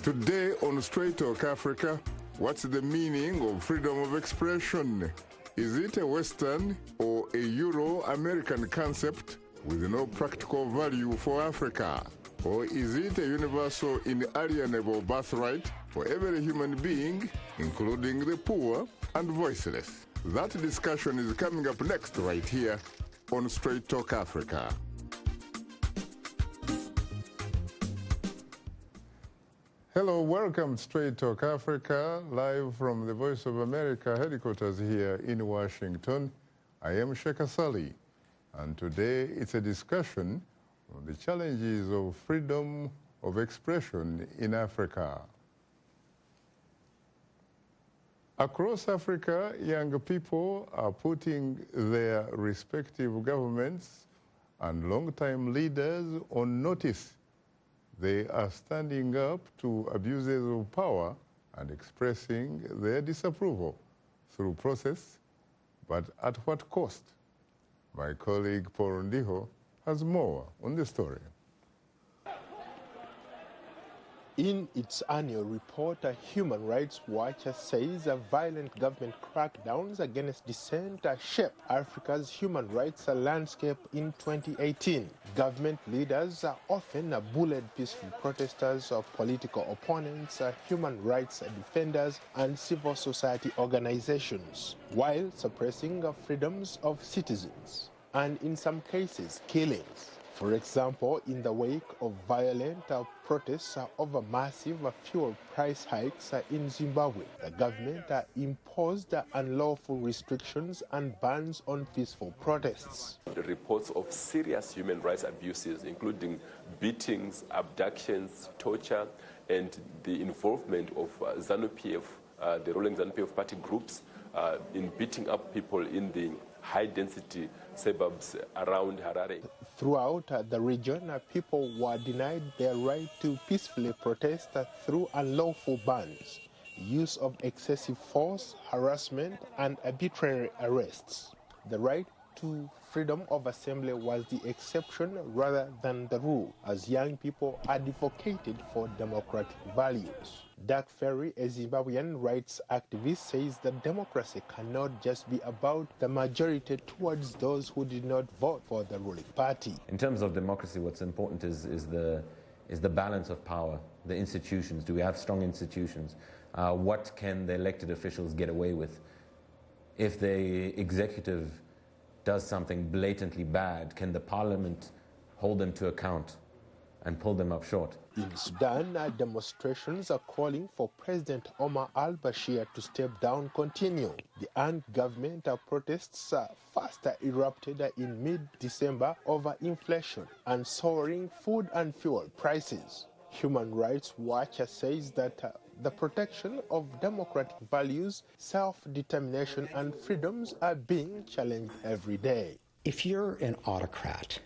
Today on Straight Talk Africa, what's the meaning of freedom of expression? Is it a Western or a Euro-American concept with no practical value for Africa? Or is it a universal inalienable birthright for every human being, including the poor and voiceless? That discussion is coming up next right here on Straight Talk Africa. Hello, welcome to Straight Talk Africa, live from the Voice of America headquarters here in Washington. I am Sheikh Sali, and today it's a discussion on the challenges of freedom of expression in Africa. Across Africa, young people are putting their respective governments and long-time leaders on notice. They are standing up to abuses of power and expressing their disapproval through process, but at what cost? My colleague Paul Ndiho has more on the story. In its annual report, Human Rights Watch says violent government crackdowns against dissent shaped Africa's human rights landscape in 2018. Government leaders often bullied peaceful protesters, political opponents, human rights defenders, and civil society organizations, while suppressing freedoms of citizens, and in some cases, killings. For example, in the wake of violent protests over massive fuel price hikes in Zimbabwe, the government imposed unlawful restrictions and bans on peaceful protests. The reports of serious human rights abuses, including beatings, abductions, torture, and the involvement of ZANU-PF, the ruling ZANU-PF party groups, in beating up people in the high-density suburbs around Harare. Throughout the region, people were denied their right to peacefully protest through unlawful bans, use of excessive force, harassment, and arbitrary arrests. The right to freedom of assembly was the exception rather than the rule, as young people advocated for democratic values. Doug Ferry, a Zimbabwean rights activist, says that democracy cannot just be about the majority towards those who did not vote for the ruling party. In terms of democracy, what's important is the balance of power, the institutions. Do we have strong institutions? What can the elected officials get away with? If the executive does something blatantly bad, can the parliament hold them to account and pull them up short? In Sudan, demonstrations are calling for President Omar al-Bashir to step down continue. The anti-government protests first erupted in mid-December over inflation and soaring food and fuel prices. Human Rights Watch says that the protection of democratic values, self-determination, and freedoms are being challenged every day. If you're an autocrat,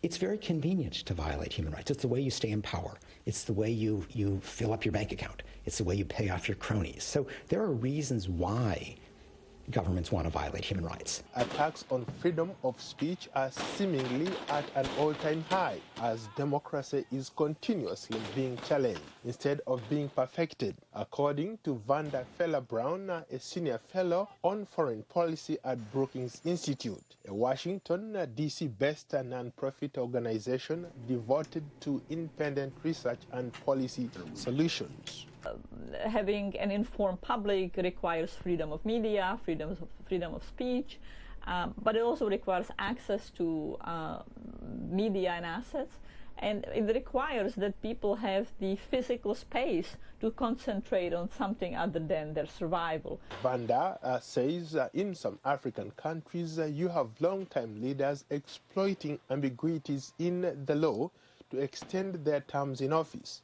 it's very convenient to violate human rights. It's the way you stay in power. It's the way you fill up your bank account. It's the way you pay off your cronies. So there are reasons why governments want to violate human rights. Attacks on freedom of speech are seemingly at an all-time high as democracy is continuously being challenged instead of being perfected, according to Vanda Feller-Brown, a senior fellow on foreign policy at Brookings Institute, a Washington, D.C.-based non-profit organization devoted to independent research and policy solutions. Having an informed public requires freedom of media, freedom of speech, but it also requires access to media and assets, and it requires that people have the physical space to concentrate on something other than their survival. Vanda says in some African countries you have long-time leaders exploiting ambiguities in the law to extend their terms in office,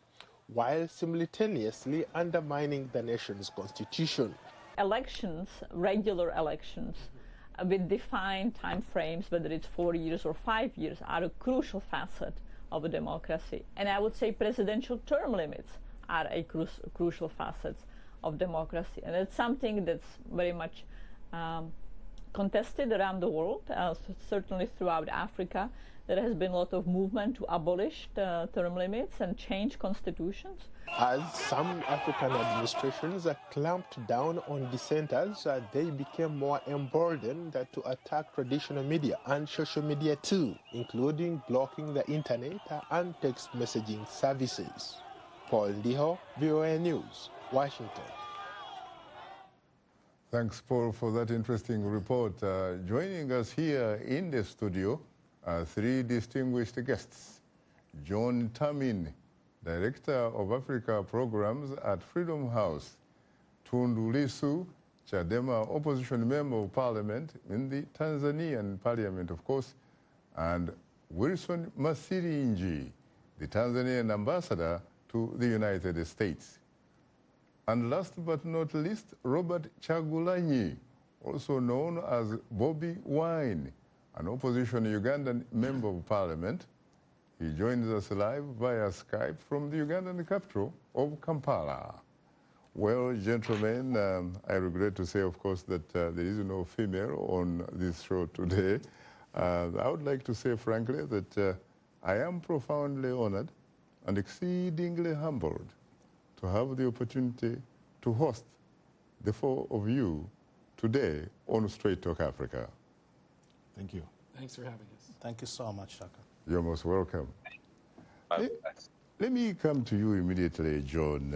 while simultaneously undermining the nation's constitution. Elections, regular elections, with defined time frames, whether it's 4 years or 5 years, are a crucial facet of a democracy. And I would say presidential term limits are a crucial facet of democracy. And it's something that's very much contested around the world, certainly throughout Africa. There has been a lot of movement to abolish the term limits and change constitutions. As some African administrations clamped down on dissenters, they became more emboldened to attack traditional media and social media too, including blocking the internet and text messaging services. Paul Ndiho, VOA News, Washington. Thanks, Paul, for that interesting report. Joining us here in the studio are three distinguished guests. John Tamin, Director of Africa Programs at Freedom House. Tundu Lissu, Chadema Opposition Member of Parliament in the Tanzanian Parliament, of course, and Wilson Masiringi, the Tanzanian Ambassador to the United States. And last but not least, Robert Chagulanyi, also known as Bobby Wine, an opposition Ugandan Member of Parliament. He joins us live via Skype from the Ugandan capital of Kampala. Well, gentlemen, I regret to say, of course, that there is no female on this show today. I would like to say, frankly, that I am profoundly honored and exceedingly humbled to have the opportunity to host the four of you today on Straight Talk Africa. Thank you. Thanks for having us. Thank you so much, Shaka. You're most welcome. Let me come to you immediately, John.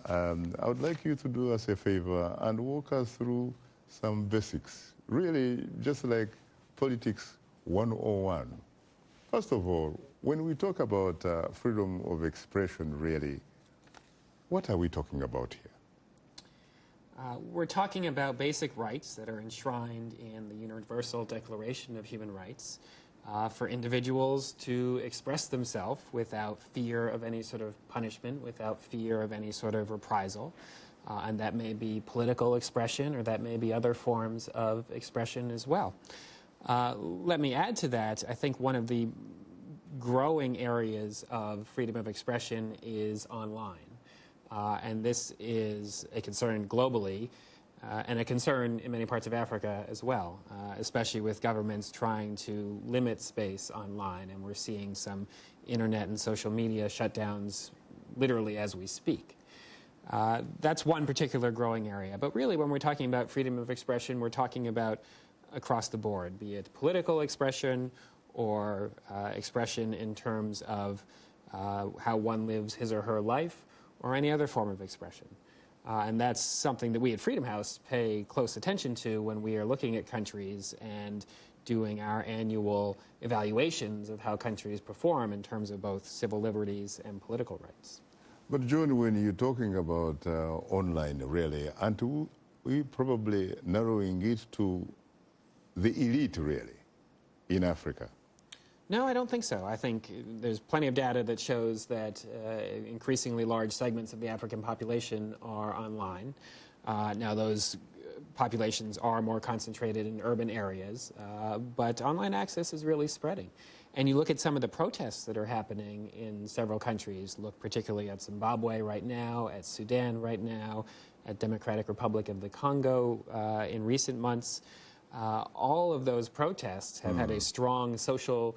I would like you to do us a favor and walk us through some basics, really just like politics 101. First of all, when we talk about freedom of expression, really, what are we talking about here? We're talking about basic rights that are enshrined in the Universal Declaration of Human Rights for individuals to express themselves without fear of any sort of punishment, without fear of any sort of reprisal. And that may be political expression, or that may be other forms of expression as well. Let me add to that, I think one of the growing areas of freedom of expression is online. And this is a concern globally and a concern in many parts of Africa as well, especially with governments trying to limit space online. And we're seeing some internet and social media shutdowns literally as we speak. That's one particular growing area. But really, when we're talking about freedom of expression, we're talking about across the board, be it political expression or expression in terms of how one lives his or her life, or any other form of expression. And that's something that we at Freedom House pay close attention to when we are looking at countries and doing our annual evaluations of how countries perform in terms of both civil liberties and political rights. But John, when you're talking about online, really, aren't we probably narrowing it to the elite, really, in Africa? No, I don't think so. I think there's plenty of data that shows that increasingly large segments of the African population are online. Now, those populations are more concentrated in urban areas, but online access is really spreading. And you look at some of the protests that are happening in several countries, look particularly at Zimbabwe right now, at Sudan right now, at Democratic Republic of the Congo in recent months. All of those protests have had a strong social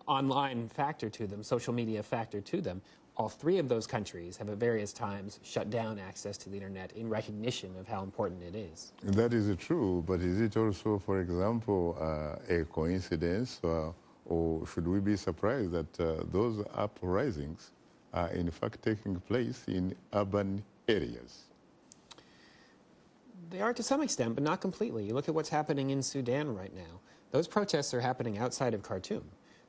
online factor to them, social media factor to them. All three of those countries have at various times shut down access to the internet in recognition of how important it is. That is true, but is it also, for example, a coincidence, or should we be surprised that those uprisings are in fact taking place in urban areas? They are to some extent, but not completely. You look at what's happening in Sudan right now. Those protests are happening outside of Khartoum.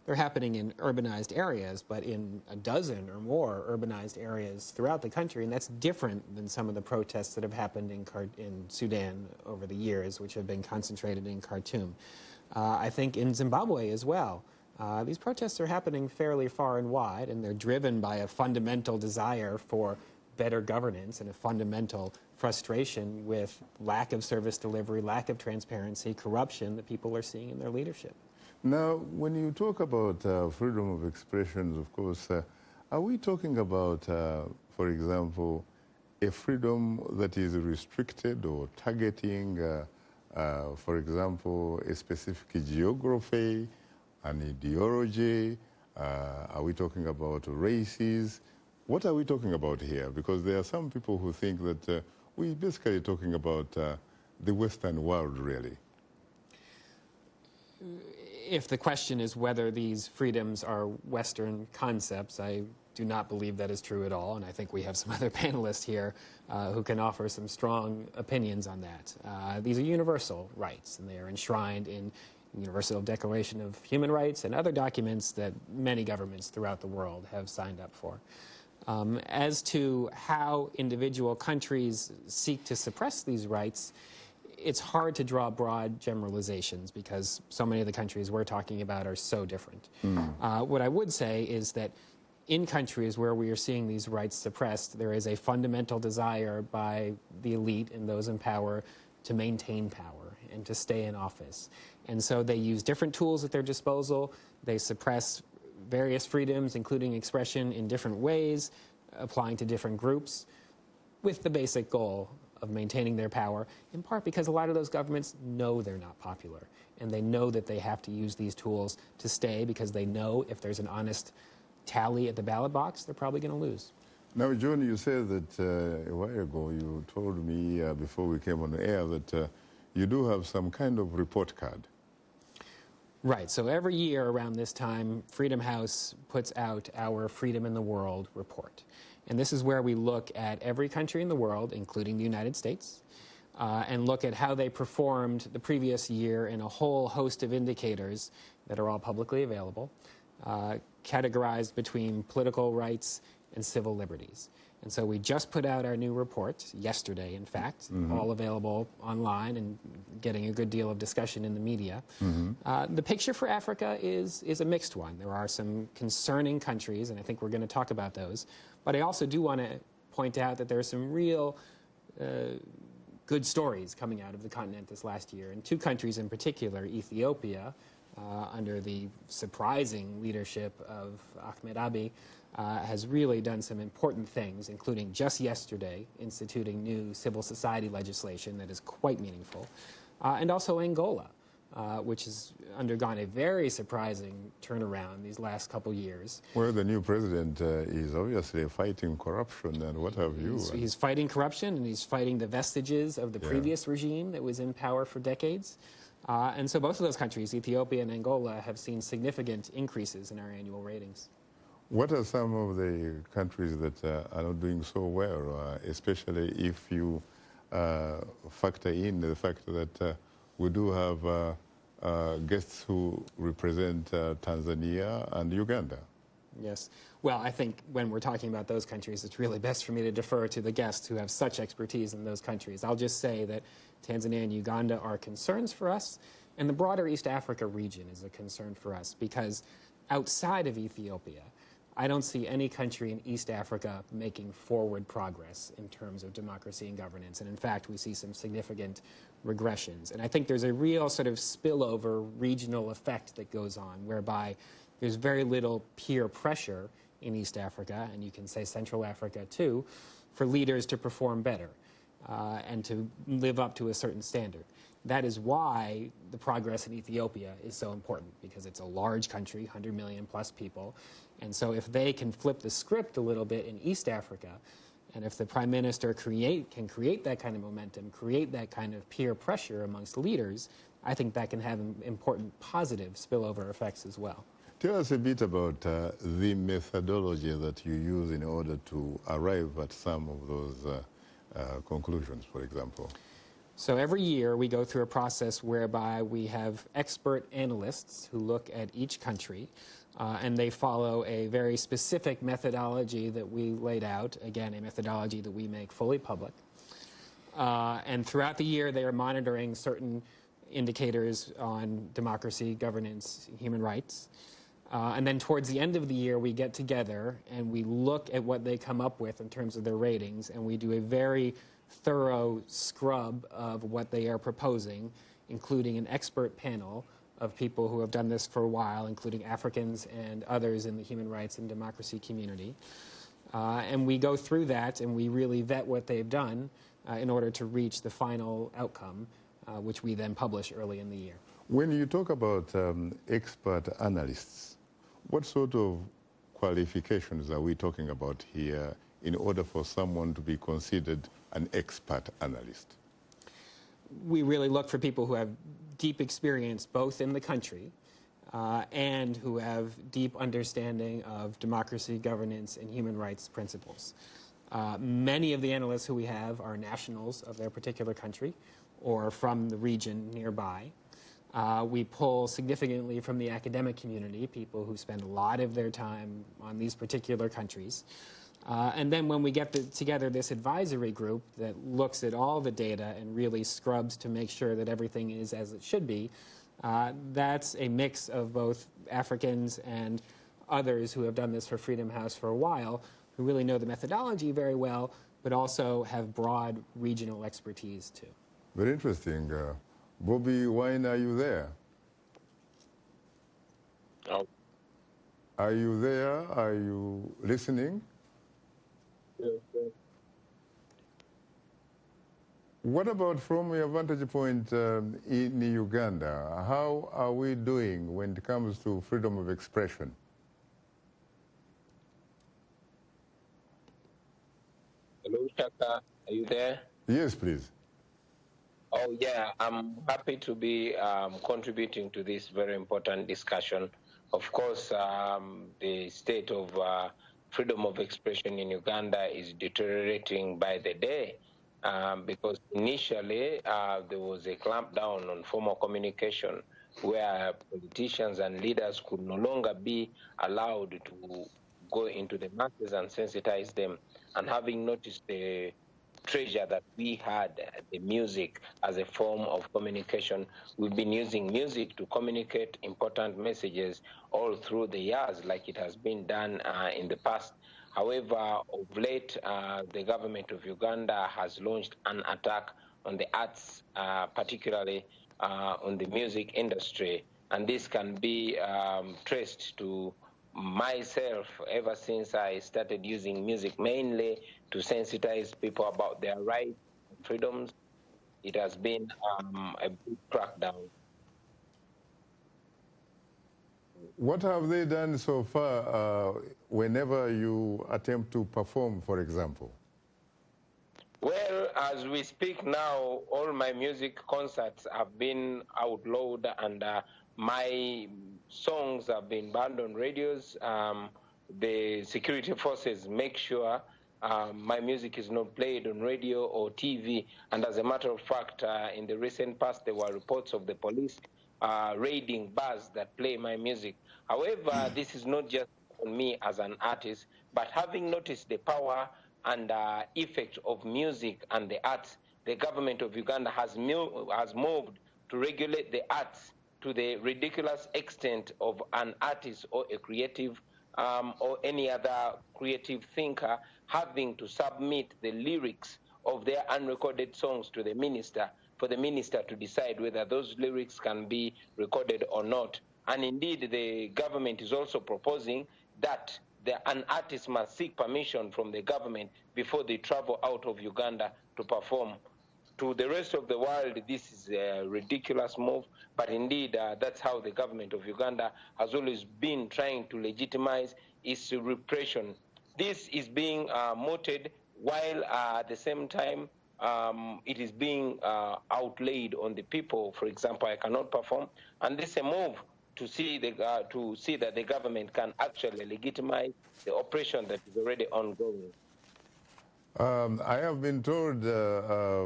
They're happening in urbanized areas, but in a dozen or more urbanized areas throughout the country, and that's different than some of the protests that have happened in Sudan over the years, which have been concentrated in Khartoum. I think in Zimbabwe as well. These protests are happening fairly far and wide, and they're driven by a fundamental desire for better governance and a fundamental frustration with lack of service delivery, lack of transparency, corruption that people are seeing in their leadership. Now, when you talk about freedom of expression, of course, are we talking about, for example, a freedom that is restricted or targeting For example, a specific geography, an ideology? Are we talking about races? What are we talking about here? Because there are some people who think that we're basically talking about the Western world, really. If the question is whether these freedoms are Western concepts, I do not believe that is true at all, and I think we have some other panelists here who can offer some strong opinions on that. These are universal rights, and they are enshrined in the Universal Declaration of Human Rights and other documents that many governments throughout the world have signed up for. As to how individual countries seek to suppress these rights, it's hard to draw broad generalizations because so many of the countries we're talking about are so different. What I would say is that in countries where we are seeing these rights suppressed, there is a fundamental desire by the elite and those in power to maintain power and to stay in office. And so they use different tools at their disposal. They suppress various freedoms, including expression, in different ways, applying to different groups, with the basic goal of maintaining their power, in part because a lot of those governments know they're not popular, and they know that they have to use these tools to stay because they know if there's an honest tally at the ballot box, they're probably going to lose. Now, John, you said that a while ago, you told me before we came on the air that you do have some kind of report card. Right. So every year around this time, Freedom House puts out our Freedom in the World report. And this is where we look at every country in the world, including the United States, and look at how they performed the previous year in a whole host of indicators that are all publicly available, categorized between political rights and civil liberties. And so we just put out our new report yesterday, in fact, all available online and getting a good deal of discussion in the media. The picture for Africa is a mixed one. There are some concerning countries, and I think we're going to talk about those. But I also do want to point out that there are some real good stories coming out of the continent this last year. And two countries in particular, Ethiopia, under the surprising leadership of Ahmed Abiy, has really done some important things, including just yesterday instituting new civil society legislation that is quite meaningful, and also Angola, which has undergone a very surprising turnaround these last couple years. Well, the new president is obviously fighting corruption and what have you. He's fighting corruption, and he's fighting the vestiges of the previous regime that was in power for decades. And so both of those countries, Ethiopia and Angola, have seen significant increases in our annual ratings. What are some of the countries that are not doing so well, especially if you factor in the fact that we do have guests who represent Tanzania and Uganda? Yes. Well, I think when we're talking about those countries, it's really best for me to defer to the guests who have such expertise in those countries. I'll just say that Tanzania and Uganda are concerns for us, and the broader East Africa region is a concern for us because outside of Ethiopia, I don't see any country in East Africa making forward progress in terms of democracy and governance. And in fact, we see some significant regressions. And I think there's a real sort of spillover regional effect that goes on, whereby there's very little peer pressure in East Africa, and you can say Central Africa too, for leaders to perform better and to live up to a certain standard. That is why the progress in Ethiopia is so important, because it's a large country, 100 million plus people. And so if they can flip the script a little bit in East Africa, and if the Prime Minister can create that kind of momentum, create that kind of peer pressure amongst leaders, I think that can have important positive spillover effects as well. Tell us a bit about the methodology that you use in order to arrive at some of those conclusions, for example. So every year we go through a process whereby we have expert analysts who look at each country, and they follow a very specific methodology that we laid out, again, a methodology that we make fully public. And throughout the year they are monitoring certain indicators on democracy, governance, human rights. And then towards the end of the year we get together and we look at what they come up with in terms of their ratings, and we do a very thorough scrub of what they are proposing, including an expert panel of people who have done this for a while, including Africans and others in the human rights and democracy community. And we go through that and we really vet what they've done in order to reach the final outcome which we then publish early in the year. When you talk about expert analysts, what sort of qualifications are we talking about here in order for someone to be considered an expert analyst? We really look for people who have deep experience both in the country and who have deep understanding of democracy, governance, and human rights principles. Many of the analysts who we have are nationals of their particular country or from the region nearby. We pull significantly from the academic community, people who spend a lot of their time on these particular countries. And then when we get together this advisory group that looks at all the data and really scrubs to make sure that everything is as it should be, that's a mix of both Africans and others who have done this for Freedom House for a while, who really know the methodology very well, but also have broad regional expertise too. Very interesting. Bobby Wine, are you there? Oh. Are you there? Are you listening? Yes, sir. What about from your vantage point in Uganda? How are we doing when it comes to freedom of expression? Hello, Shaka. Are you there? Yes, please. Oh, yeah. I'm happy to be contributing to this very important discussion. Of course, the state of freedom of expression in Uganda is deteriorating by the day because initially there was a clampdown on formal communication where politicians and leaders could no longer be allowed to go into the masses and sensitize them. And having noticed the treasure that we had, the music as a form of communication, we've been using music to communicate important messages all through the years like it has been done in the past. However, of late, the government of Uganda has launched an attack on the arts, particularly on the music industry. And this can be traced to myself ever since I started using music mainly to sensitize people about their rights and freedoms. It has been a big crackdown. What have they done so far whenever you attempt to perform, for example? Well, as we speak now, all my music concerts have been outlawed and my songs have been banned on radios. The security forces make sure my music is not played on radio or TV. And as a matter of fact, in the recent past, there were reports of the police raiding bars that play my music. However, this is not just on me as an artist, but having noticed the power and effect of music and the arts, the government of Uganda has moved to regulate the arts to the ridiculous extent of an artist or a creative or any other creative thinker having to submit the lyrics of their unrecorded songs to the minister for the minister to decide whether those lyrics can be recorded or not. And indeed, the government is also proposing that an artist must seek permission from the government before they travel out of Uganda to perform. To the rest of the world, this is a ridiculous move, but indeed, that's how the government of Uganda has always been trying to legitimize its repression. This is being mooted while at the same time it is being outlaid on the people. For example, I cannot perform, and this is a move to see that the government can actually legitimize the oppression that is already ongoing. I have been told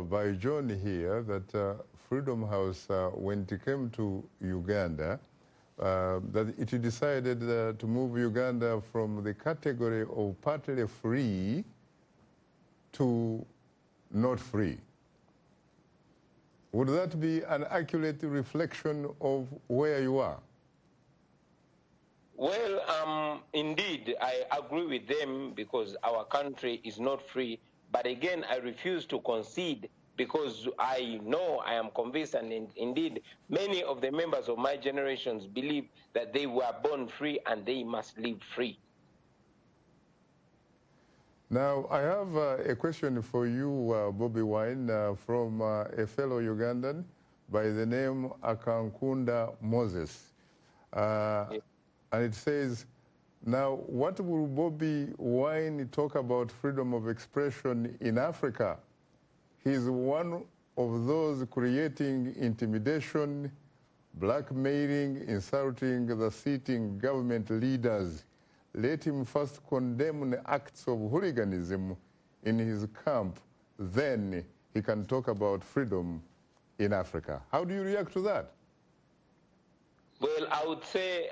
by John here that Freedom House, when it came to Uganda, that it decided to move Uganda from the category of partly free to not free. Would that be an accurate reflection of where you are? Well, indeed, I agree with them because our country is not free. But again, I refuse to concede because I know, I am convinced, and indeed, many of the members of my generations believe that they were born free and they must live free. Now, I have a question for you, Bobby Wine, from a fellow Ugandan by the name Akankunda Moses. And it says, now, what will Bobby Wine talk about freedom of expression in Africa? He's one of those creating intimidation, blackmailing, insulting the sitting government leaders. Let him first condemn the acts of hooliganism in his camp, then he can talk about freedom in Africa. How do you react to that? Well, I would say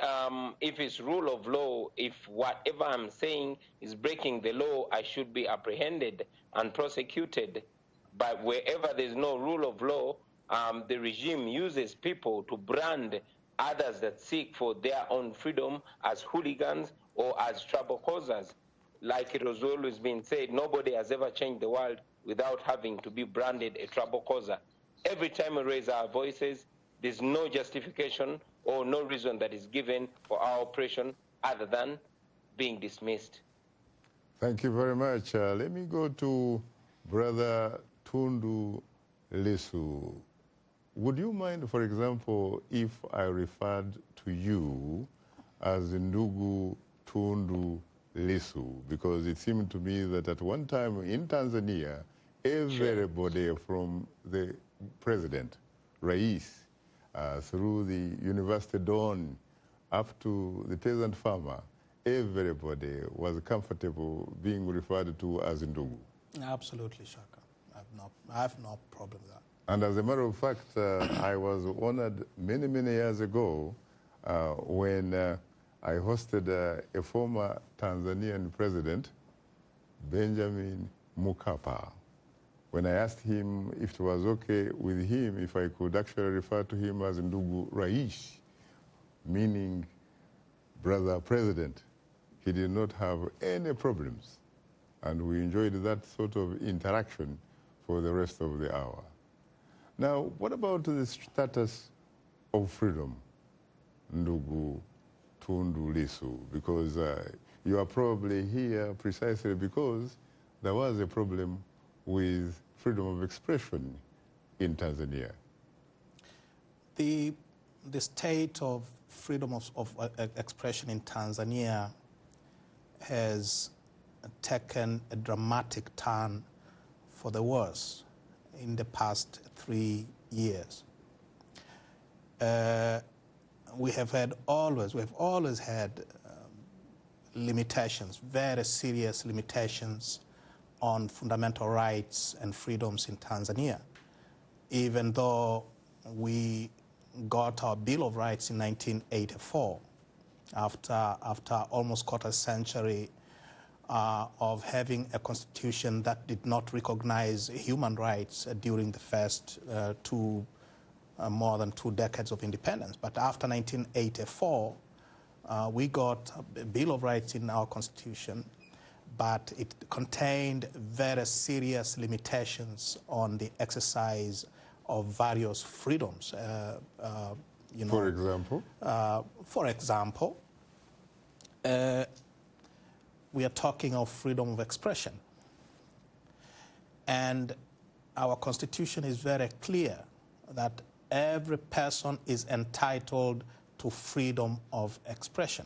if it's rule of law, if whatever I'm saying is breaking the law, I should be apprehended and prosecuted. But wherever there's no rule of law, the regime uses people to brand others that seek for their own freedom as hooligans or as trouble causers. Like it was always been said, nobody has ever changed the world without having to be branded a trouble causer. Every time we raise our voices, there's no justification or no reason that is given for our oppression other than being dismissed. Thank you very much. Let me go to Brother Tundu Lissu. Would you mind, for example, if I referred to you as Ndugu Tundu Lissu? Because it seemed to me that at one time in Tanzania, everybody from the president, Rais, through the university don up to the peasant farmer, everybody was comfortable being referred to as Ndugu. Absolutely, Shaka. I have no problem with that. And as a matter of fact, I was honored many, many years ago when I hosted a former Tanzanian president, Benjamin Mkapa. When I asked him if it was okay with him, if I could actually refer to him as Ndugu Rais, meaning brother president, he did not have any problems. And we enjoyed that sort of interaction for the rest of the hour. Now, what about the status of freedom, Ndugu Tundu Lissu? Because you are probably here precisely because there was a problem with freedom of expression in Tanzania. The state of freedom of expression in Tanzania has taken a dramatic turn for the worse in the past 3 years. We have always had limitations, very serious limitations on fundamental rights and freedoms in Tanzania. Even though we got our Bill of Rights in 1984, after almost quarter century of having a constitution that did not recognize human rights during the first more than 2 decades of independence. But after 1984, we got a Bill of Rights in our constitution, but it contained very serious limitations on the exercise of various freedoms. For example? For example, we are talking of freedom of expression. And our Constitution is very clear that every person is entitled to freedom of expression.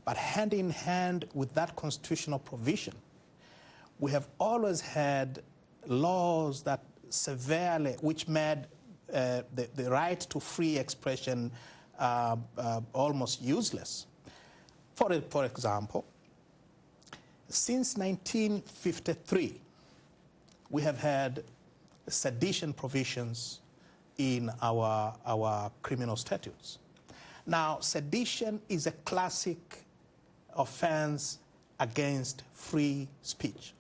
But hand in hand with that constitutional provision, we have always had laws that which made the right to free expression almost useless. For example, since 1953, we have had sedition provisions in our criminal statutes. Now, sedition is a classic offense against free speech.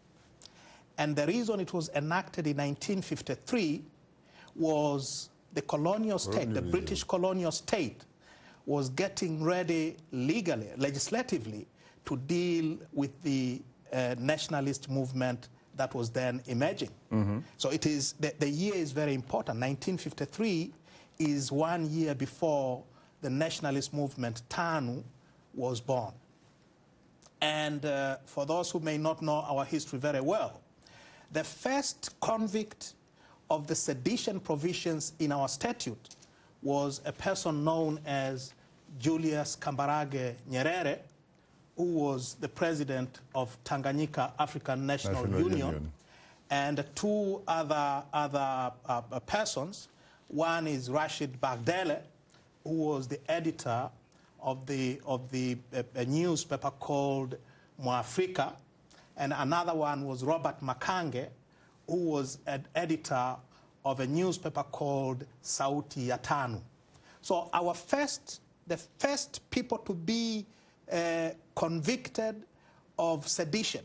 And the reason it was enacted in 1953 was the colonial state, the British colonial state, was getting ready legally, legislatively, to deal with the nationalist movement that was then emerging. Mm-hmm. So it is, the year is very important. 1953 is 1 year before the nationalist movement, TANU, was born. And for those who may not know our history very well, the first convict of the sedition provisions in our statute was a person known as Julius Kambarage Nyerere, who was the president of Tanganyika African National Union, and two other persons. One is Rashid Bagdele, who was the editor of a newspaper called Mwafrika, and another one was Robert Makange, who was an editor of a newspaper called Sauti ya Tanu. So the first people to be convicted of sedition,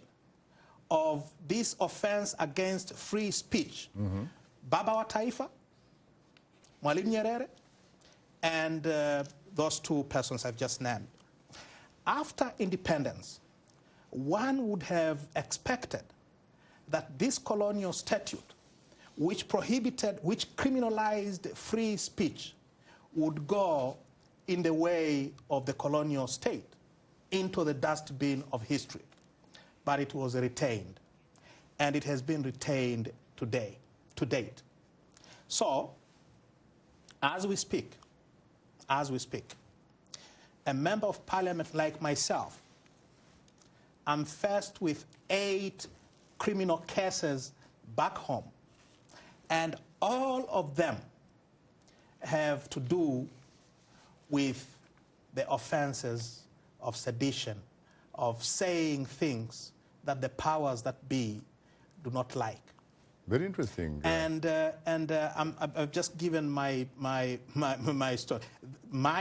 of this offense against free speech, Baba wa Taifa, Mwalimu Nyerere, and those two persons I've just named. After independence, one would have expected that this colonial statute, which criminalized free speech, would go in the way of the colonial state, into the dustbin of history. But it was retained, and it has been retained to date. So, as we speak, a member of parliament like myself, I'm faced with 8 criminal cases back home, and all of them have to do with the offenses of sedition, of saying things that the powers that be do not like. Very interesting. I've just given my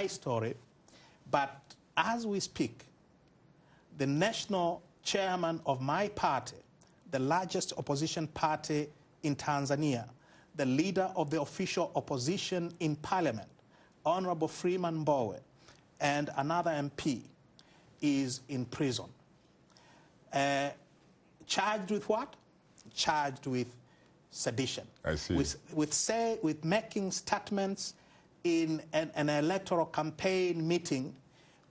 story, but as we speak, the national chairman of my party, the largest opposition party in Tanzania, the leader of the official opposition in parliament, Honorable Freeman Mbowe, and another MP is in prison. Charged with what? Charged with sedition. I see. With making statements in an electoral campaign meeting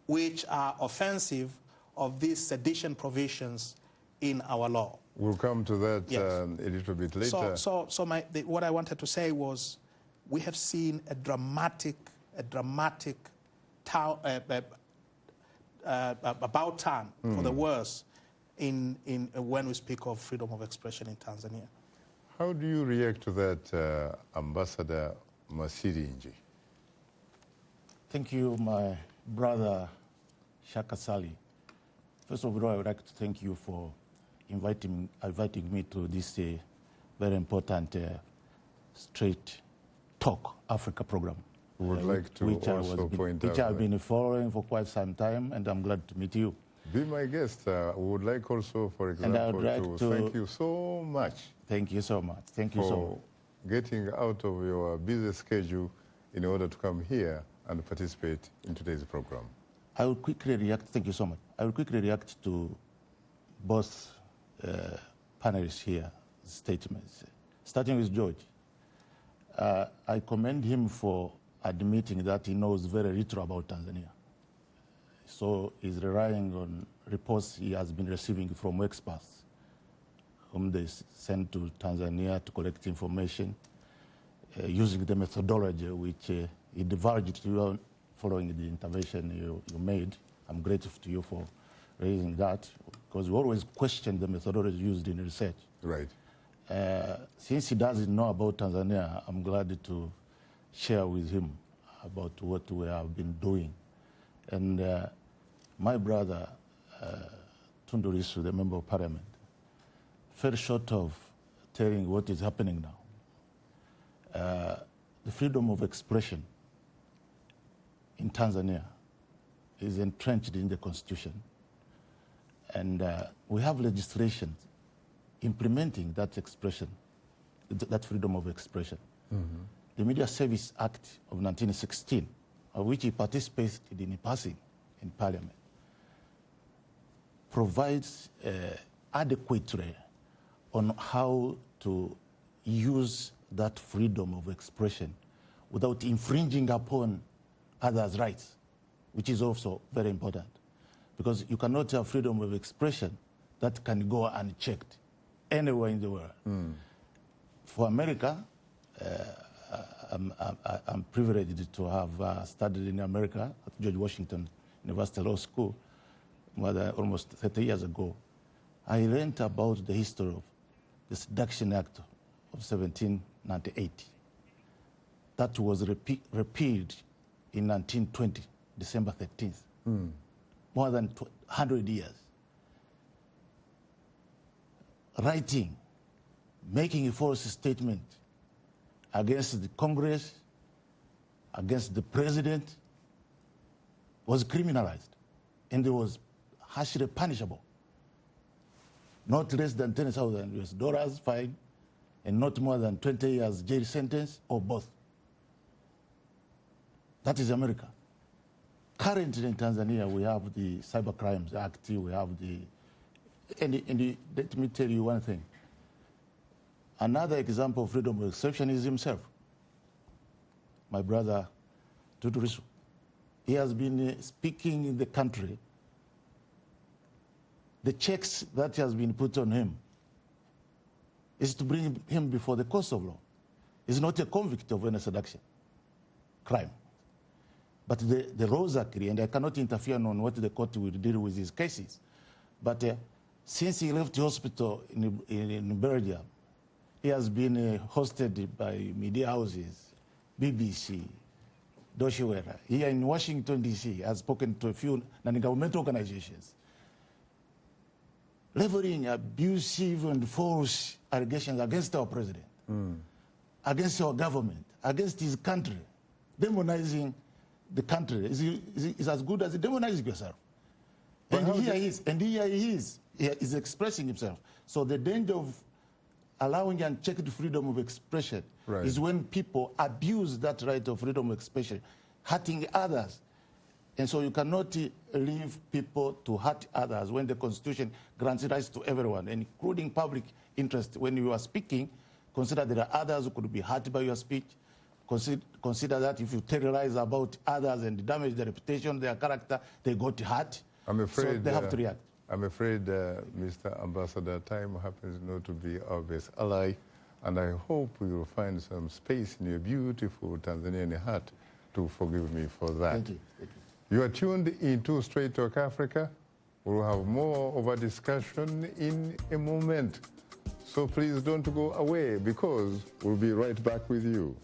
which are offensive of these sedition provisions in our law. We'll come to that Yes. a little bit later. What I wanted to say was, we have seen a dramatic about turn for the worse when we speak of freedom of expression in Tanzania. How do you react to that, Ambassador Masirinji? Thank you, my brother Shaka Sali. First of all, I would like to thank you for inviting me to this very important Straight Talk Africa program. We would like to also point out which I've been following for quite some time, and I'm glad to meet you. Be my guest. We would like also, for example, to thank you so much. Thank you so much. Thank you so much. For getting out of your busy schedule in order to come here and participate in today's program. I will quickly react. Thank you so much. I will quickly react to both panelists here statements. Starting with George, I commend him for admitting that he knows very little about Tanzania. So he's relying on reports he has been receiving from experts whom they send to Tanzania to collect information using the methodology which he divulged to you following the intervention you made. I'm grateful to you for raising that, because we always question the methodology used in research. Right. Since he doesn't know about Tanzania, I'm glad to share with him about what we have been doing. And my brother, Tundu Lissu, the Member of Parliament, fell short of telling what is happening now. The freedom of expression in Tanzania is entrenched in the Constitution. And we have legislation implementing that expression, that freedom of expression. Mm-hmm. The Media Service Act of 1916, of which he participated in passing in Parliament, provides adequately on how to use that freedom of expression without infringing upon others' rights, which is also very important. Because you cannot have freedom of expression that can go unchecked anywhere in the world. Mm. For America, I'm privileged to have studied in America at George Washington University Law School more than almost 30 years ago. I learned about the history of the Seduction Act of 1798. That was repealed in 1920, December 13th. More than 100 years. Writing, making a false statement against the Congress, against the president, was criminalized, and it was harshly punishable. Not less than $10,000 US fine, and not more than 20 years jail sentence, or both. That is America. Currently in Tanzania, we have the Cyber Crimes Act, we have the, let me tell you one thing. Another example of freedom of expression is himself. My brother, Lissu. He has been speaking in the country. The checks that has been put on him is to bring him before the courts of law. He's not a convict of any seduction crime. But the laws are clear, and I cannot interfere on what the court will deal with his cases. But since he left the hospital in Belgium, he has been hosted by media houses, BBC, Deutsche Welle. Here in Washington, D.C., has spoken to a few non-governmental organizations, leveling abusive and false allegations against our president, against our government, against his country, demonizing the country is as good as demonizing yourself. And here he is expressing himself. So the danger of allowing unchecked freedom of expression is when people abuse that right of freedom of expression, hurting others. And so you cannot leave people to hurt others when the Constitution grants rights to everyone, including public interest. When you are speaking, consider there are others who could be hurt by your speech. Consider that if you tell lies about others and damage their reputation, their character, they got hurt. I'm afraid so they have to react. I'm afraid, Mr. Ambassador, time happens not to be our best ally, and I hope we will find some space in your beautiful Tanzanian heart to forgive me for that. Thank you. Thank you. You are tuned into Straight Talk Africa. We'll have more of a discussion in a moment. So please don't go away, because we'll be right back with you.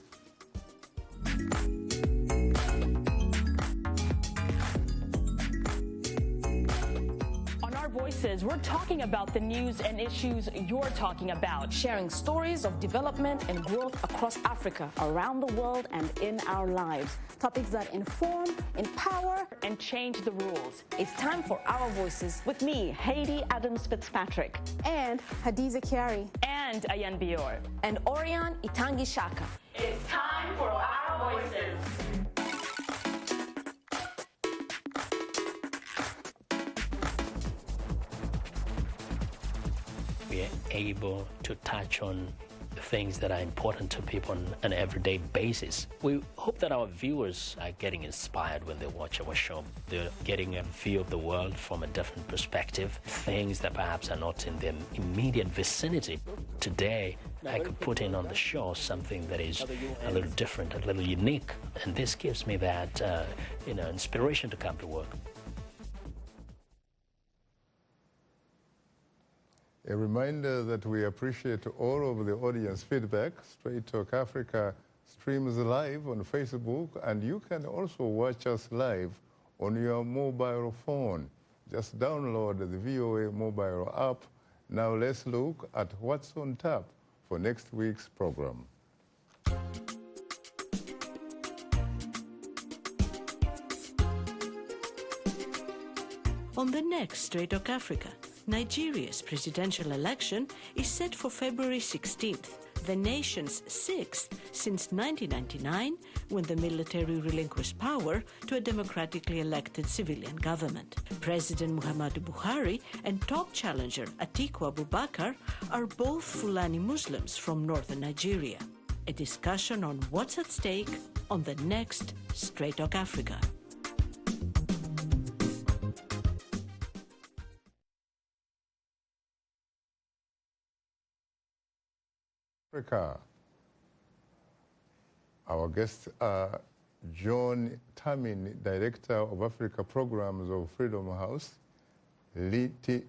Voices, we're talking about the news and issues you're talking about, sharing stories of development and growth across Africa, around the world, and in our lives. Topics that inform, empower, and change the rules. It's time for Our Voices with me, Haiti Adams Fitzpatrick, and Hadiza Kiari, and Ayan Bior, and Orion Itangi Shaka. It's time for Our Voices. We are able to touch on things that are important to people on an everyday basis. We hope that our viewers are getting inspired when they watch our show. They're getting a view of the world from a different perspective, things that perhaps are not in their immediate vicinity. Today, I could put in on the show something that is a little different, a little unique, and this gives me that inspiration to come to work. A reminder that we appreciate all of the audience feedback. Straight Talk Africa streams live on Facebook, and you can also watch us live on your mobile phone. Just download the VOA mobile app. Now let's look at what's on tap for next week's program. On the next Straight Talk Africa, Nigeria's presidential election is set for February 16th, the nation's sixth since 1999, when the military relinquished power to a democratically elected civilian government. President Muhammadu Buhari and top challenger Atiku Abubakar are both Fulani Muslims from northern Nigeria. A discussion on what's at stake on the next Straight Talk Africa. Africa. Our guests are John Tamin, Director of Africa Programs of Freedom House, Liti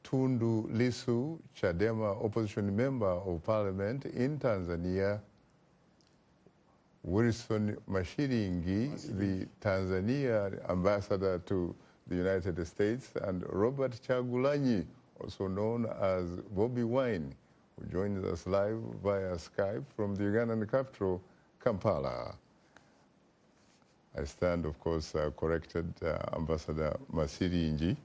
Tundu Lissu, Chadema opposition member of parliament in Tanzania, Wilson Mashiringi, the Tanzania ambassador to the United States, and Robert Chagulanyi, also known as Bobby Wine, who joins us live via Skype from the Ugandan capital, Kampala. I stand, of course, corrected, Ambassador Mashiringi.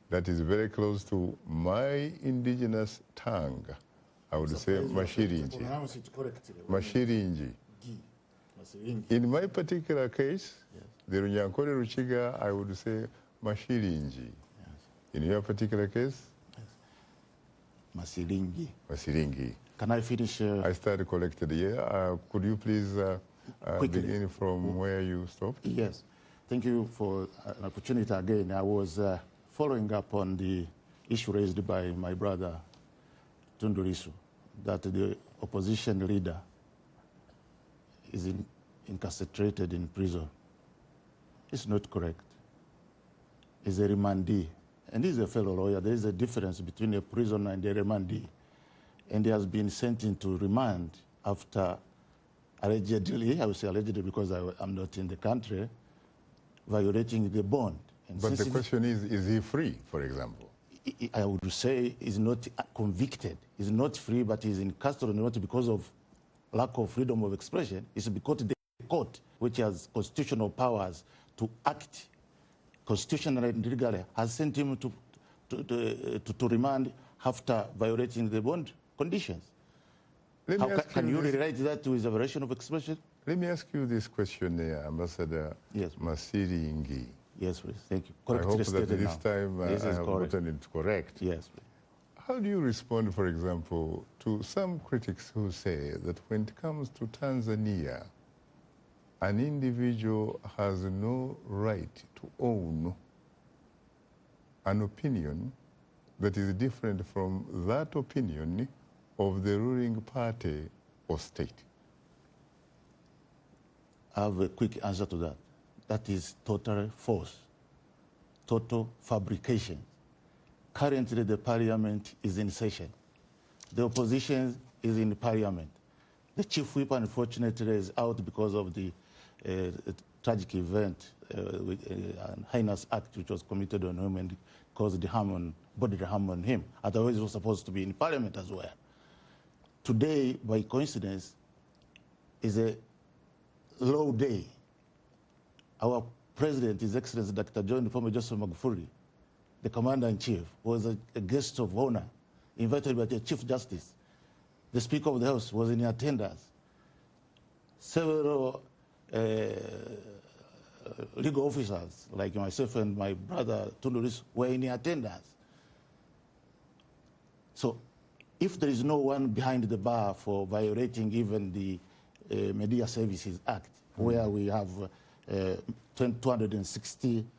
That is very close to my indigenous tongue. I would say Mashiringi. Pronounce it correctly. Mashiringi. In my particular case, yes, the Runyankore Ruchiga, I would say Mashiringi. Yes. In your particular case? Yes. Mashiringi. Mashiringi. Can I finish? I started collected here. Could you please begin from where you stopped? Yes. Thank you for an opportunity again. I was following up on the issue raised by my brother Tundu Lissu, that the opposition leader is incarcerated in prison. It's not correct. He's a remandee. And he's a fellow lawyer. There is a difference between a prisoner and a remandee. And he has been sent into remand after allegedly, I would say allegedly because I'm not in the country, violating the bond. And but the question is he free, for example? I would say he's not convicted. He's not free, but he's in custody not because of lack of freedom of expression. It's because the court, which has constitutional powers to act constitutionally and legally, has sent him to remand after violating the bond conditions. Can you relate that to his violation of expression? Let me ask you this question, Ambassador Mashiringi. Yes, please. Thank you. I hope that this time I have gotten it correct. Yes, please. How do you respond, for example, to some critics who say that when it comes to Tanzania, an individual has no right to own an opinion that is different from that opinion of the ruling party or state? I have a quick answer to that. That is total false, total fabrication. Currently, the parliament is in session. The opposition is in parliament. The chief whip, unfortunately, is out because of the tragic event, heinous act which was committed on him and caused bodily harm on him. Otherwise, he was supposed to be in parliament as well. Today, by coincidence, is a low day. Our president, His Excellency Dr. John Joseph Magufuli, the commander-in-chief, was a guest of honor, invited by the Chief Justice. The Speaker of the House was in attendance. Several legal officers, like myself and my brother Tundu Lissu, were in attendance. So, if there is no one behind the bar for violating even the Media Services Act, where we have 216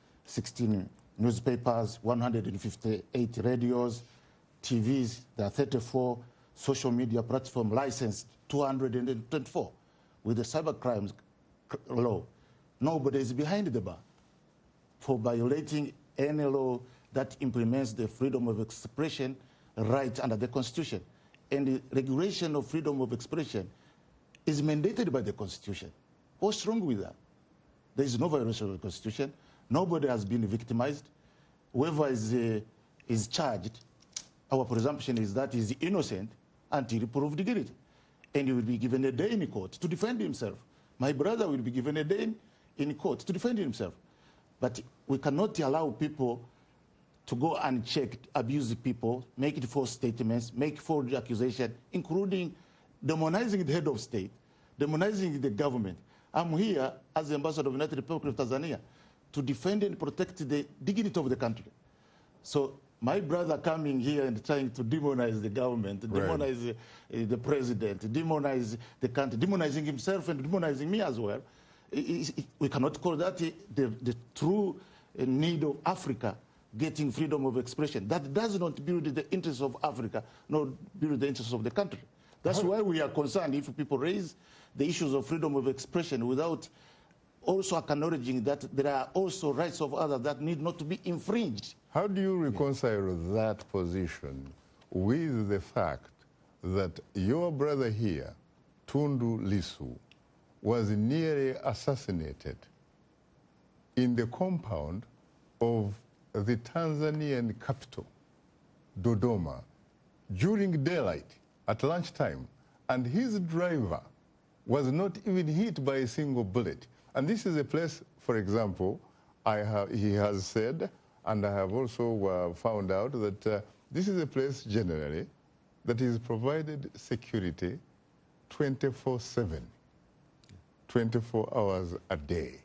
newspapers, 158 radios, TVs, there are 34 social media platforms licensed, 224. With the cybercrimes law, nobody is behind the bar for violating any law that implements the freedom of expression right under the Constitution. And the regulation of freedom of expression is mandated by the Constitution. What's wrong with that? There is no violation of the Constitution. Nobody has been victimized. Whoever is charged, our presumption is that he is innocent until proved guilty. And he will be given a day in court to defend himself. My brother will be given a day in court to defend himself. But we cannot allow people to go unchecked, abuse people, make it false statements, make false accusations, including demonizing the head of state, demonizing the government. I'm here as the ambassador of the United Republic of Tanzania to defend and protect the dignity of the country. So my brother coming here and trying to demonize the government, demonize the president, demonize the country, demonizing himself and demonizing me as well, we cannot call that the true need of Africa getting freedom of expression. That does not build the interests of Africa, nor build the interests of the country. That's why we are concerned if people raise the issues of freedom of expression without also acknowledging that there are also rights of others that need not to be infringed. How do you reconcile that position with the fact that your brother here, Tundu Lissu, was nearly assassinated in the compound of the Tanzanian capital, Dodoma, during daylight at lunchtime, and his driver was not even hit by a single bullet? And this is a place, for example, he has said, and I have also found out that this is a place generally that is provided security 24/7, 24 hours a day.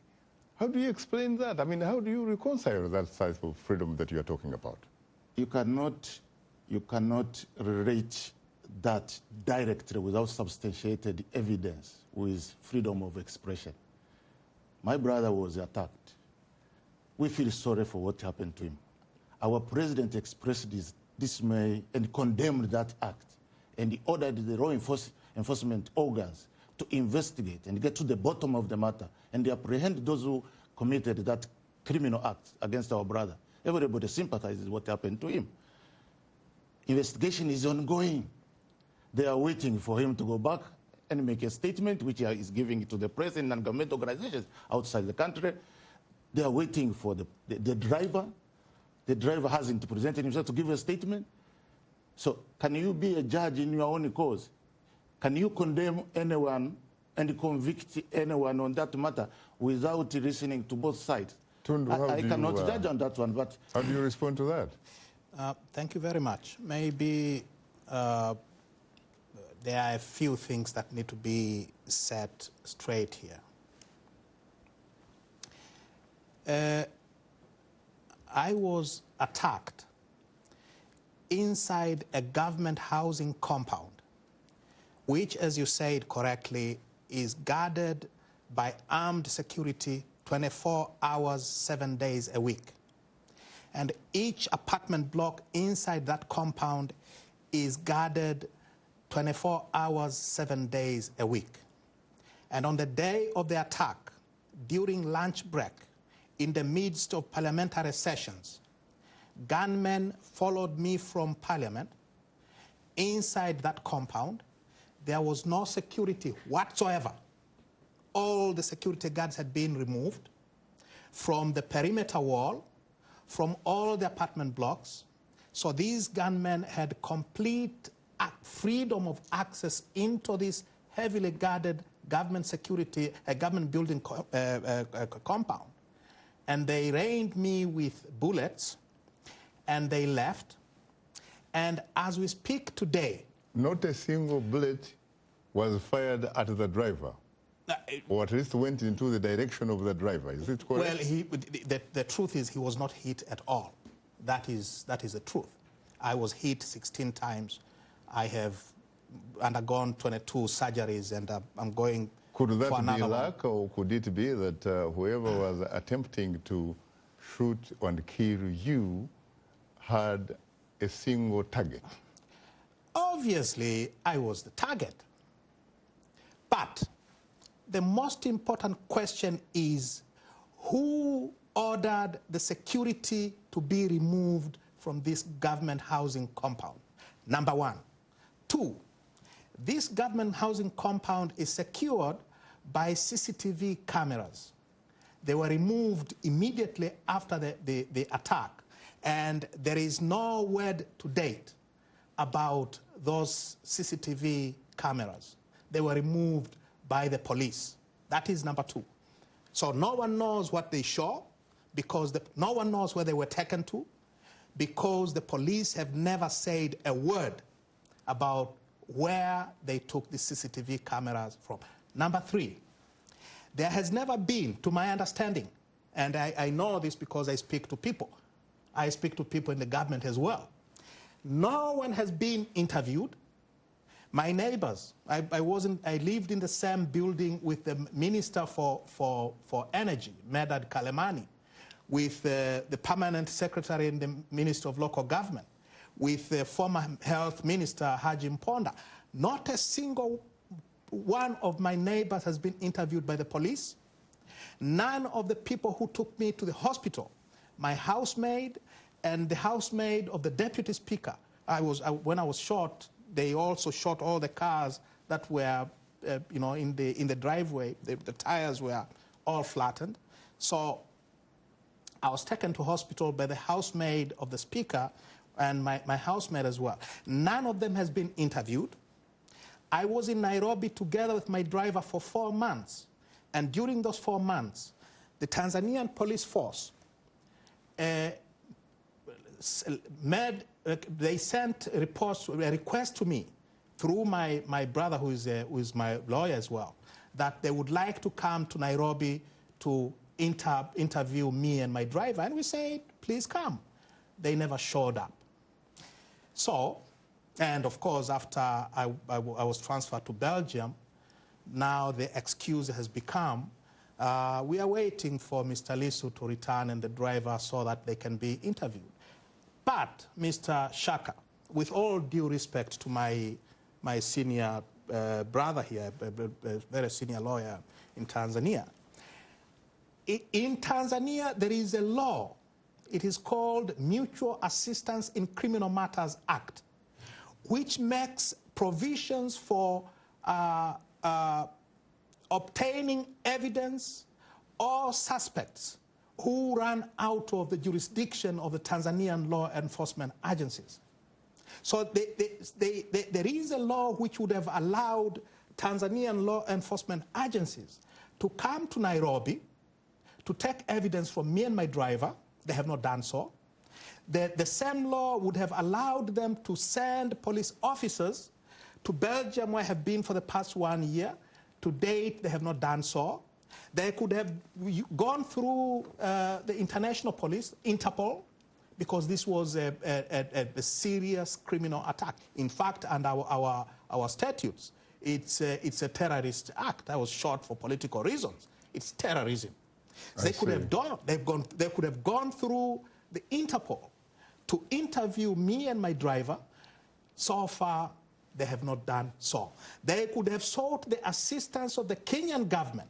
How do you explain that? I mean, how do you reconcile that type of freedom that you are talking about? You cannot relate that directly without substantiated evidence with freedom of expression. My brother was attacked. We feel sorry for what happened to him. Our president expressed his dismay and condemned that act, and he ordered the law enforcement organs to investigate and get to the bottom of the matter and apprehend those who committed that criminal act against our brother. Everybody sympathizes with what happened to him. Investigation is ongoing. They are waiting for him to go back and make a statement, which he is giving to the press and non-government organizations outside the country. They are waiting for the driver. The driver hasn't presented himself to give a statement. So can you be a judge in your own cause? Can you condemn anyone and convict anyone on that matter without listening to both sides? Tundu, I cannot judge on that one, but... How do you respond to that? Thank you very much. Maybe there are a few things that need to be set straight here. I was attacked inside a government housing compound, which, as you said correctly, is guarded by armed security 24 hours, 7 days a week. And each apartment block inside that compound is guarded 24 hours, 7 days a week. And on the day of the attack, during lunch break, in the midst of parliamentary sessions, gunmen followed me from Parliament. Inside that compound, there was no security whatsoever. All the security guards had been removed from the perimeter wall, from all the apartment blocks. So these gunmen had complete freedom of access into this heavily guarded government security, government building compound. And they rained me with bullets, and they left. And as we speak today... Not a single bullet was fired at the driver, or at least went into the direction of the driver. Is it correct? Well, the truth is he was not hit at all. That is the truth. I was hit 16 times. I have undergone 22 surgeries, and I'm going... Could that be luck, or could it be that whoever was attempting to shoot and kill you had a single target? Obviously, I was the target. But the most important question is, who ordered the security to be removed from this government housing compound? Number one. Two, this government housing compound is secured by CCTV cameras. They were removed immediately after the attack, and there is no word to date about those CCTV cameras. They were removed by the police. That is number two. So no one knows what they show, because no one knows where they were taken to, because the police have never said a word about where they took the CCTV cameras from. Number three, there has never been, to my understanding, and I know this because I speak to people. I speak to people in the government as well. No one has been interviewed. My neighbors, I lived in the same building with the Minister for Energy, Medad Kalemani, with the Permanent Secretary in the Ministry of Local Government, with the former Health Minister, Haji Mponda. Not a single one of my neighbors has been interviewed by the police. None of the people who took me to the hospital, my housemaid and the housemaid of the deputy speaker, when I was shot, they also shot all the cars that were, in the driveway. The tires were all flattened. So I was taken to hospital by the housemaid of the speaker and my housemaid as well. None of them has been interviewed. I was in Nairobi together with my driver for 4 months. And during those 4 months, the Tanzanian police force they sent a request to me through my brother, who is my lawyer as well, that they would like to come to Nairobi to interview me and my driver. And we said, please come. They never showed up. So, and of course, after I was transferred to Belgium, now the excuse has become, we are waiting for Mr. Lissu to return and the driver so that they can be interviewed. But, Mr. Shaka, with all due respect to my senior brother here, a very senior lawyer in Tanzania, in Tanzania there is a law. It is called Mutual Assistance in Criminal Matters Act, which makes provisions for obtaining evidence or suspects who run out of the jurisdiction of the Tanzanian law enforcement agencies. So there is a law which would have allowed Tanzanian law enforcement agencies to come to Nairobi to take evidence from me and my driver. They have not done so. The same law would have allowed them to send police officers to Belgium, where I have been for the past 1 year. To date, they have not done so. They could have gone through the international police, Interpol, because this was a serious criminal attack. In fact, under our statutes, it's a terrorist act. That was short for political reasons. It's terrorism. They could have gone through the Interpol to interview me and my driver. So far, they have not done so. They could have sought the assistance of the Kenyan government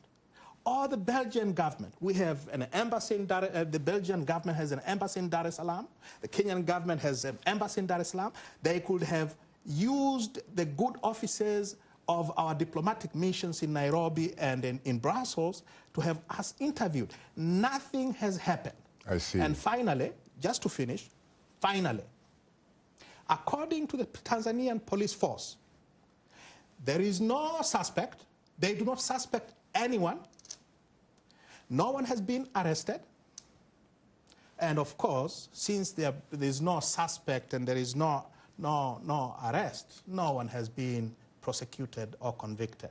or the Belgian government. We have an embassy in the Belgian government has an embassy in Dar es Salaam. The Kenyan government has an embassy in Dar es Salaam. They could have used the good offices of our diplomatic missions in Nairobi and in Brussels to have us interviewed. Nothing has happened. I see. And finally, just to finish, finally, according to the Tanzanian police force, there is no suspect. They do not suspect anyone. No one has been arrested. And of course, since there is no suspect and there is no arrest, no one has been prosecuted or convicted.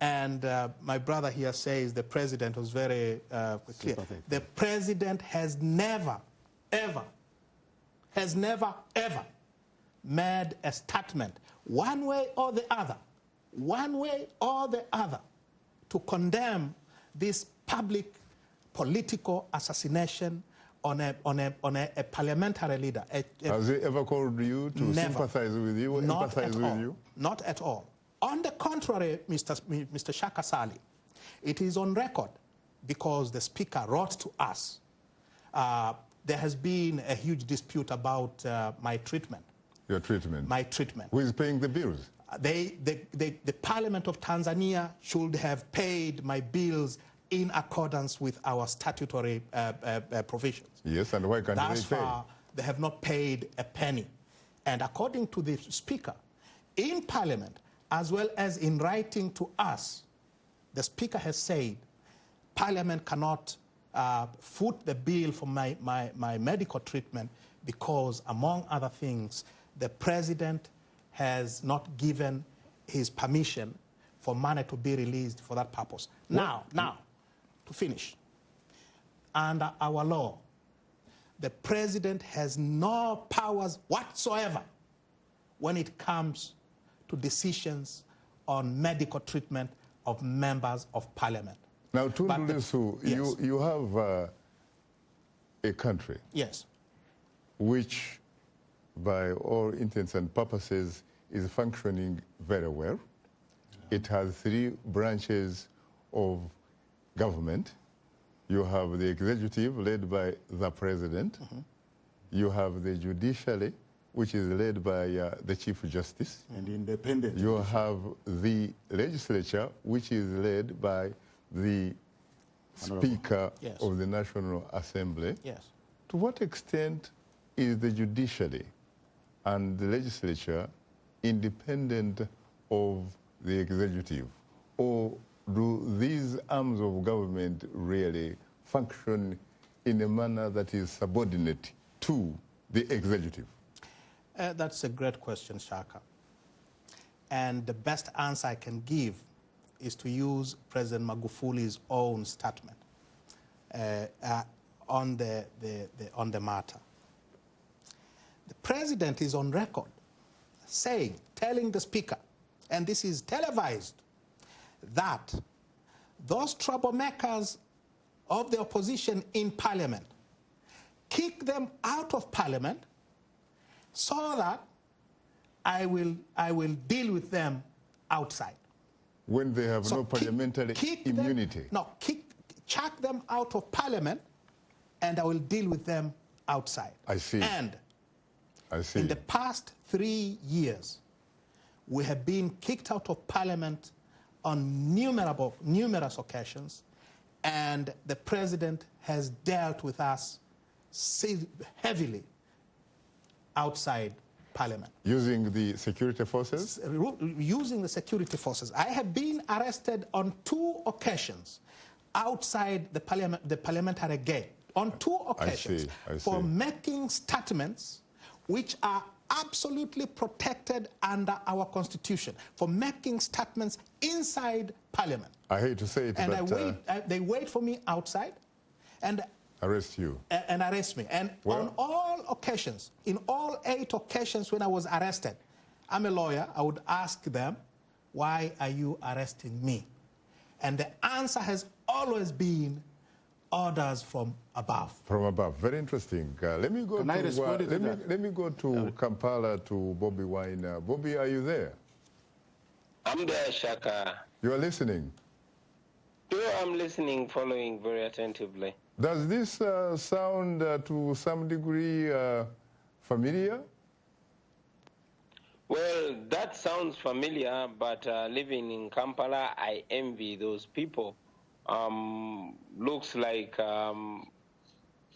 And my brother here says the president was very clear. The president has never, ever made a statement one way or the other, to condemn this public political assassination on a parliamentary leader. Has he ever called you to sympathize with you, empathize with you? Not at all. On the contrary, Mr. Shaka Sali, it is on record because the speaker wrote to us. There has been a huge dispute about my treatment. Your treatment? My treatment. Who is paying the bills? The Parliament of Tanzania should have paid my bills in accordance with our statutory provisions. Yes, and why can't they pay? Thus far, they have not paid a penny. And according to the Speaker, in Parliament, as well as in writing to us, the Speaker has said Parliament cannot foot the bill for my medical treatment because, among other things, the President has not given his permission for money to be released for that purpose. Now, to finish, under our law, the President has no powers whatsoever when it comes to decisions on medical treatment of members of Parliament. Now, Tundu Lissu, yes. you have a country, yes, which, by all intents and purposes, is functioning very well. it has three branches of government. You have the executive, led by the president. You have the judiciary, which is led by the Chief Justice. And independent. You have the legislature, which is led by the Speaker Yes. of the National Assembly. Yes. To what extent is the judiciary and the legislature independent of the executive? Or do these arms of government really function in a manner that is subordinate to the executive? That's a great question, Shaka. And the best answer I can give is to use President Magufuli's own statement on the matter. The president is on record saying, telling the speaker, and this is televised, that those troublemakers of the opposition in parliament, kick them out of parliament so that I will deal with them outside. When they have no parliamentary immunity? Chuck them out of parliament and I will deal with them outside. I see. And I see. in the past 3 years, we have been kicked out of parliament on numerous occasions, and the president has dealt with us heavily outside parliament. Using the security forces? Using the security forces. I have been arrested on 2 occasions outside the parliamentary gate, on 2 occasions, I see. for making statements which are absolutely protected under our constitution, for making statements inside parliament. I hate to say it, and but... they wait for me outside and arrest you. And arrest me. And on all occasions, in all 8 occasions when I was arrested, I'm a lawyer, I would ask them, why are you arresting me? And the answer has always been orders from above. From above. Very interesting. Let me go let me go to Kampala, to Bobby Wine. Bobby, are you there? I'm there, Shaka. You are listening? Sure, I'm listening, following very attentively. Does this sound to some degree familiar? Well, that sounds familiar, but living in Kampala, I envy those people. Looks like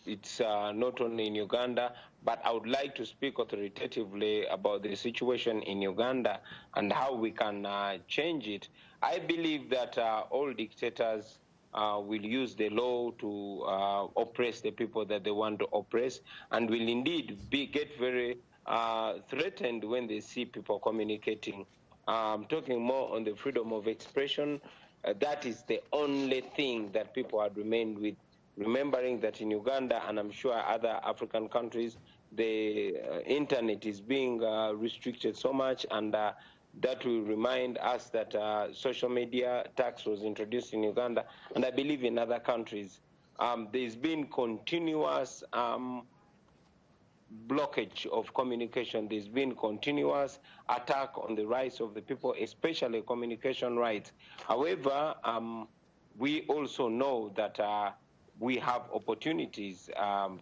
it's not only in Uganda, but I would like to speak authoritatively about the situation in Uganda and how we can change it. I believe that all dictators will use the law to oppress the people that they want to oppress, and will indeed get very threatened when they see people communicating. Talking more on the freedom of expression, that is the only thing that people have remained with, remembering that in Uganda, and I'm sure other African countries, the internet is being restricted so much, and that will remind us that social media tax was introduced in Uganda, and I believe in other countries. There's been continuous blockage of communication. There's been continuous attack on the rights of the people, especially communication rights. However, we also know that we have opportunities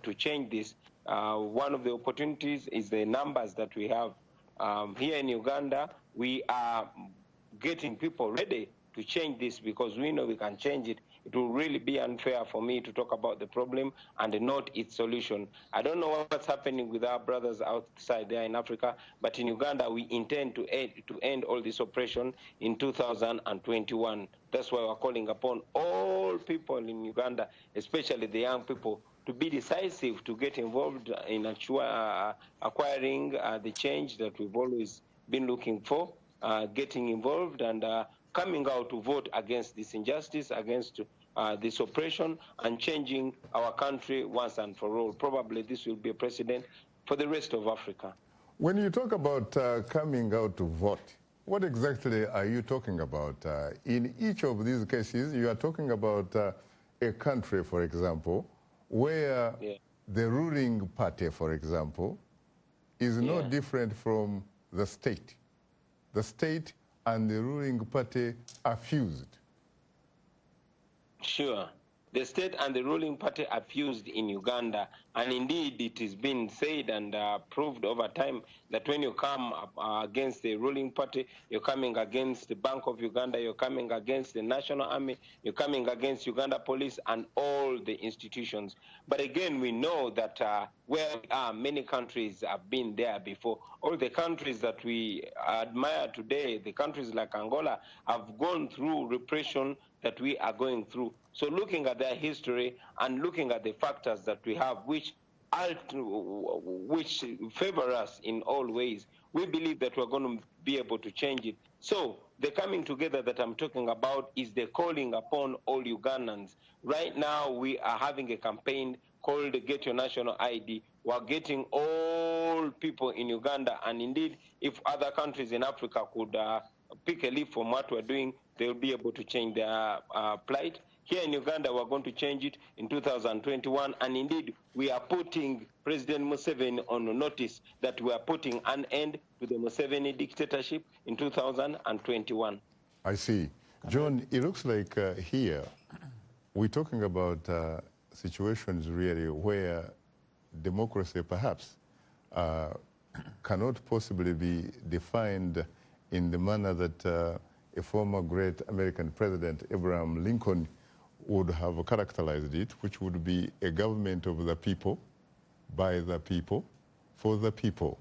to change this. One of the opportunities is the numbers that we have. Here in Uganda, we are getting people ready to change this because we know we can change it. It will really be unfair for me to talk about the problem and not its solution. I don't know what's happening with our brothers outside there in Africa, but in Uganda, we intend to end all this oppression in 2021. That's why we're calling upon all people in Uganda, especially the young people, to be decisive, to get involved in acquiring the change that we've always been looking for, getting involved and coming out to vote against this injustice, against this oppression, and changing our country once and for all. Probably this will be a precedent for the rest of Africa. When you talk about coming out to vote, what exactly are you talking about? In each of these cases, you are talking about a country, for example, where the ruling party, for example, is no different from the state. The state and the ruling party are fused? Sure. The state and the ruling party are fused in Uganda, and indeed it has been said and proved over time that when you come against the ruling party, you're coming against the Bank of Uganda, you're coming against the National Army, you're coming against Uganda Police and all the institutions. But again, we know that where we are, many countries have been there before. All the countries that we admire today, the countries like Angola, have gone through repression that we are going through. So looking at their history and looking at the factors that we have, which favor us in all ways, we believe that we're going to be able to change it. So the coming together that I'm talking about is the calling upon all Ugandans. Right now, we are having a campaign called Get Your National ID. We're getting all people in Uganda, and indeed, if other countries in Africa could pick a leaf from what we're doing, they'll be able to change their plight. Here in Uganda, we're going to change it in 2021, and indeed, we are putting President Museveni on notice that we are putting an end to the Museveni dictatorship in 2021. I see. John, it looks like here we're talking about situations really where democracy perhaps cannot possibly be defined in the manner that a former great American president, Abraham Lincoln, would have characterized it, which would be a government of the people, by the people, for the people.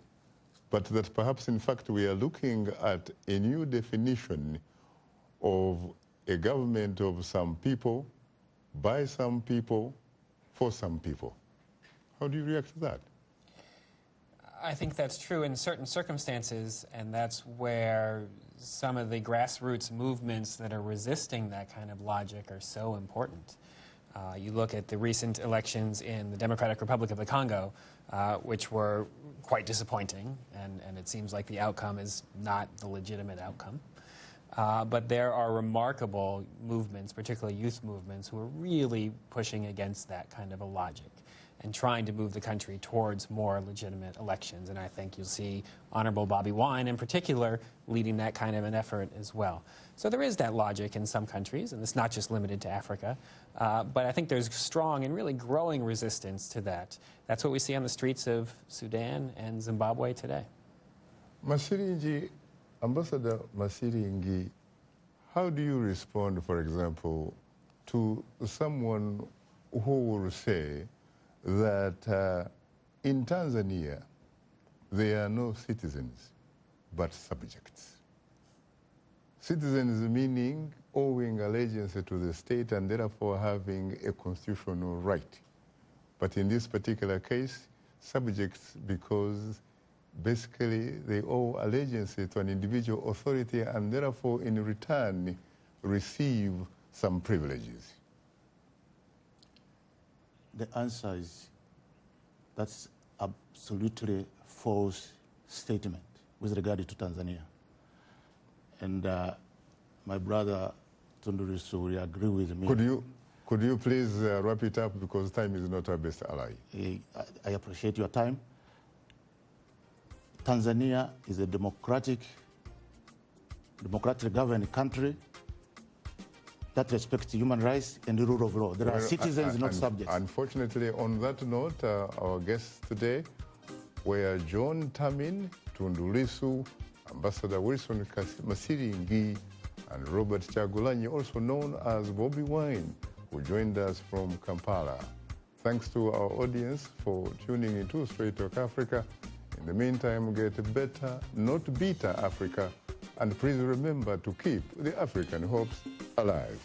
But that perhaps, in fact, we are looking at a new definition of a government of some people, by some people, for some people. How do you react to that? I think that's true in certain circumstances, and that's where some of the grassroots movements that are resisting that kind of logic are so important. You look at the recent elections in the Democratic Republic of the Congo, which were quite disappointing, and it seems like the outcome is not the legitimate outcome. But there are remarkable movements, particularly youth movements, who are really pushing against that kind of a logic and trying to move the country towards more legitimate elections. And I think you'll see Honorable Bobi Wine, in particular, leading that kind of an effort as well. So there is that logic in some countries, and it's not just limited to Africa. But I think there's strong and really growing resistance to that. That's what we see on the streets of Sudan and Zimbabwe today. Masiringi, Ambassador Masiringi, how do you respond, for example, to someone who will say that in Tanzania, there are no citizens, but subjects? Citizens meaning owing allegiance to the state and therefore having a constitutional right. But in this particular case, subjects because basically they owe allegiance to an individual authority and therefore in return receive some privileges. The answer is that's absolutely false statement with regard to Tanzania. And my brother Tundu Lissu will agree with me. Could you please wrap it up, because time is not our best ally? I appreciate your time. Tanzania is a democratically governed country that respects human rights and the rule of law. There are citizens, not subjects. Unfortunately, on that note, our guests today were John Tamin, Tundu Lissu, Ambassador Wilson Masiringi, and Robert Chagulanyi, also known as Bobi Wine, who joined us from Kampala. Thanks to our audience for tuning into Straight Talk Africa. In the meantime, get better, not better Africa, and please remember to keep the African hopes alive.